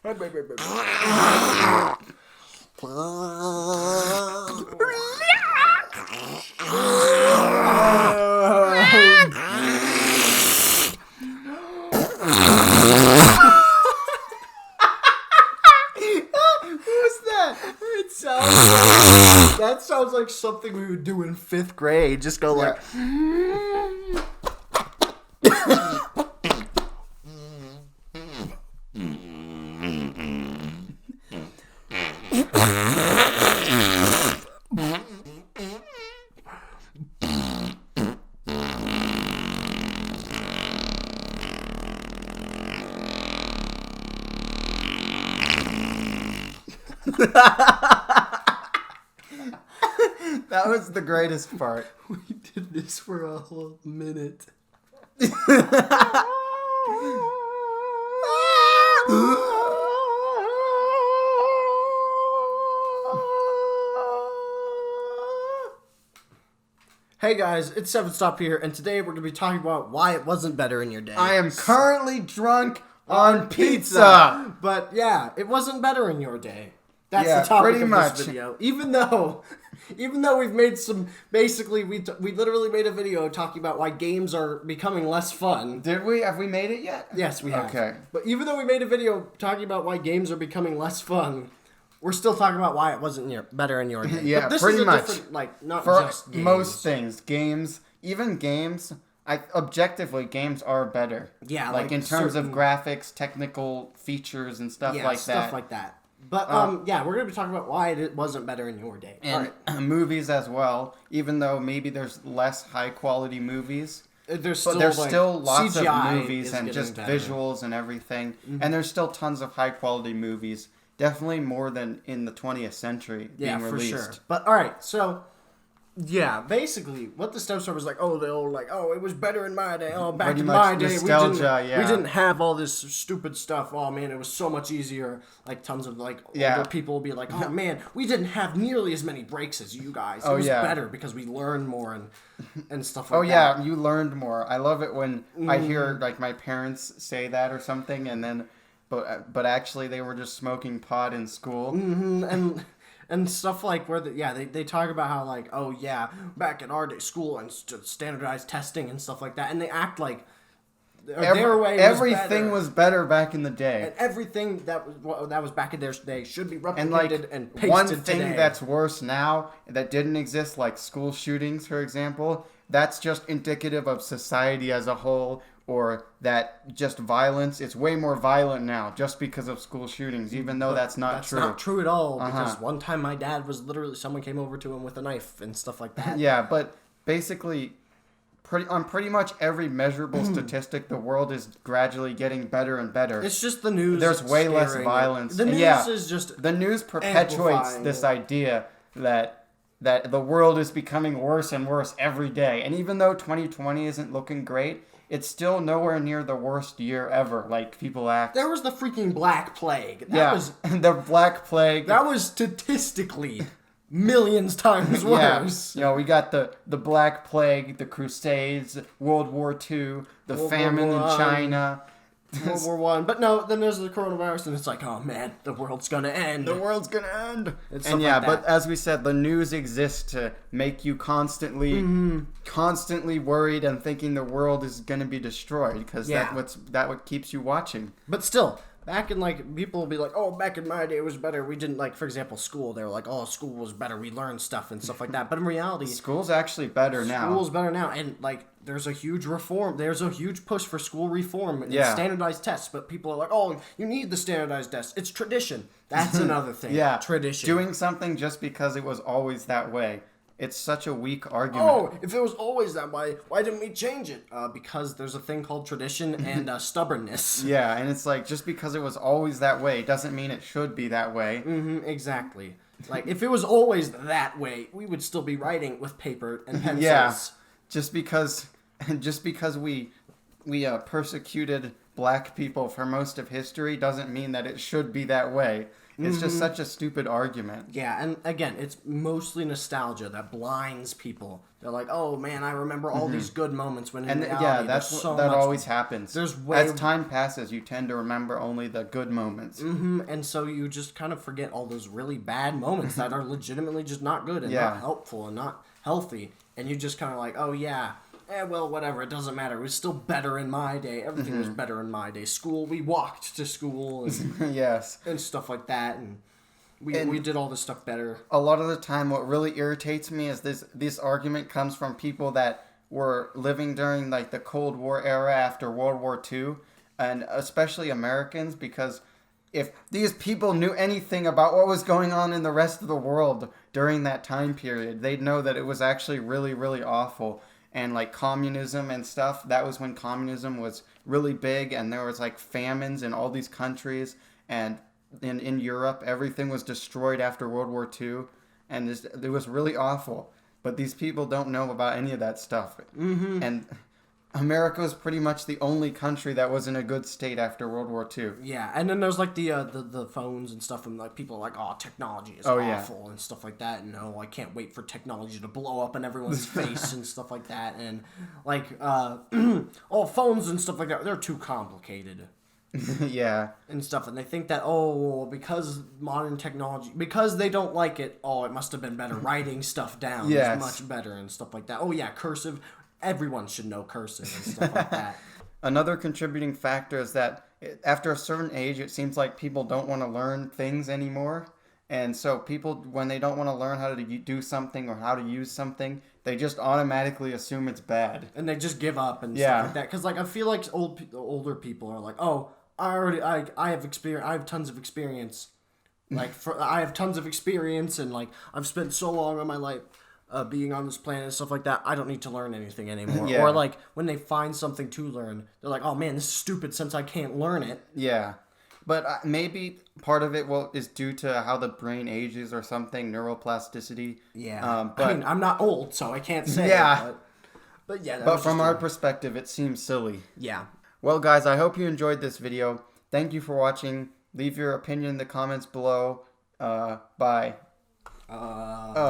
That sounds like something we would do in 5th grade. Just go like... That was the greatest part. We did this for a whole minute. Hey guys, it's 7stop here, and today we're going to be talking about why it wasn't better in your day. I am currently drunk on pizza. But yeah, it wasn't better in your day. That's the topic of this video. Even though we've made some, basically, we literally made a video talking about why games are becoming less fun. Did we? Have we made it yet? Yes, we have. Okay. But even though we made a video talking about why games are becoming less fun, we're still talking about why it wasn't better in your day. Yeah, but this pretty is much. Not for just games. Most things, even games. Objectively, games are better. Yeah, like in terms of graphics, technical features, and stuff like that. Stuff like that. But, yeah, we're going to be talking about why it wasn't better in your day. And movies as well, even though maybe there's less high-quality movies. There's still lots CGI of movies and just better. Visuals and everything. Mm-hmm. And there's still tons of high-quality movies. Definitely more than in the 20th century being released. Yeah, for sure. But, all right, so... Yeah, basically, what the stuff was like, it was better in my day. Oh, back in my day, we didn't have all this stupid stuff. Oh, man, it was so much easier. Like, tons of, older people will be like, oh, man, we didn't have nearly as many breaks as you guys. It was better because we learned more and stuff like that. Oh, yeah, you learned more. I love it when I hear, my parents say that or something, and then, but actually they were just smoking pot in school. Mm-hmm, and stuff like where they talk about how back in our day school and standardized testing and stuff like that, and they act like their way everything was better back in the day, and everything that was back in their day should be replicated and pasted one thing today. That's worse now that didn't exist, like school shootings, for example. That's just indicative of society as a whole. Or that just violence, it's way more violent now just because of school shootings, even though that's not true. That's not true at all, because one time my dad was literally, someone came over to him with a knife and stuff like that. Yeah, but basically, on pretty much every measurable statistic, the world is gradually getting better and better. It's just the news. There's way less violence. The news is just the news perpetuates this idea that the world is becoming worse and worse every day. And even though 2020 isn't looking great, it's still nowhere near the worst year ever, like people act. There was the freaking Black Plague. The Black Plague. That was statistically millions times worse. Yeah, we got the Black Plague, the Crusades, World War II, the famine in China. World War One, but no. Then there's the coronavirus, and it's like, oh man, the world's gonna end. The world's gonna end. And yeah, but as we said, the news exists to make you constantly worried and thinking the world is gonna be destroyed because that's what keeps you watching. But still, back in people will be like, oh, back in my day it was better. We didn't for example, school. They were like, oh, school was better. We learned stuff and stuff like that. But in reality, school's actually better now. School's better now, and there's a huge reform. There's a huge push for school reform and standardized tests. But people are like, oh, you need the standardized tests. It's tradition. That's another thing. Tradition. Doing something just because it was always that way. It's such a weak argument. Oh, if it was always that way, why didn't we change it? Because there's a thing called tradition and stubbornness. Yeah, and it's just because it was always that way doesn't mean it should be that way. Mm-hmm, exactly. If it was always that way, we would still be writing with paper and pencils. Yeah, just because we persecuted black people for most of history doesn't mean that it should be that way. It's just such a stupid argument. Yeah, and again, it's mostly nostalgia that blinds people. They're like, "Oh man, I remember all these good moments." When in reality, that always happens. As time passes, you tend to remember only the good moments. And so you just kind of forget all those really bad moments that are legitimately just not good and not helpful and not healthy. And you just kind of like, "Oh yeah, well, whatever. It doesn't matter. It was still better in my day. Everything was better in my day. School, we walked to school and yes, and stuff like that, and we did all this stuff better." A lot of the time, what really irritates me is this argument comes from people that were living during like the Cold War era after World War II, and especially Americans, because if these people knew anything about what was going on in the rest of the world during that time period, they'd know that it was actually really, really awful. And like communism and stuff, that was when communism was really big, and there was like famines in all these countries, and in Europe, everything was destroyed after World War II, and it was really awful. But these people don't know about any of that stuff. And America was pretty much the only country that was in a good state after World War II. Yeah, and then there's like the phones and stuff, and like people are like, "Oh, technology is awful," and stuff like that. And I can't wait for technology to blow up in everyone's face and stuff like that. And like, phones and stuff like that, they're too complicated. Yeah. And stuff, and they think that because modern technology, because they don't like it, it must have been better. Writing stuff down is much better and stuff like that. Oh yeah, cursive. Everyone should know cursive and stuff like that. Another contributing factor is that after a certain age, it seems like people don't want to learn things anymore. And so people, when they don't want to learn how to do something or how to use something, they just automatically assume it's bad. And they just give up and stuff like that. Because like I feel like older people are like, "Oh, I have experience. I have tons of experience. Like I have tons of experience, and like I've spent so long of my life being on this planet and stuff like that. I don't need to learn anything anymore." Or like when they find something to learn, they're like, "Oh man, this is stupid since I can't learn it." Yeah, but maybe part of it is due to how the brain ages or something, neuroplasticity. Yeah, but I mean, I'm not old, so I can't say. Yeah, but yeah. But from our perspective, it seems silly. Yeah. Well, guys, I hope you enjoyed this video. Thank you for watching. Leave your opinion in the comments below. Bye.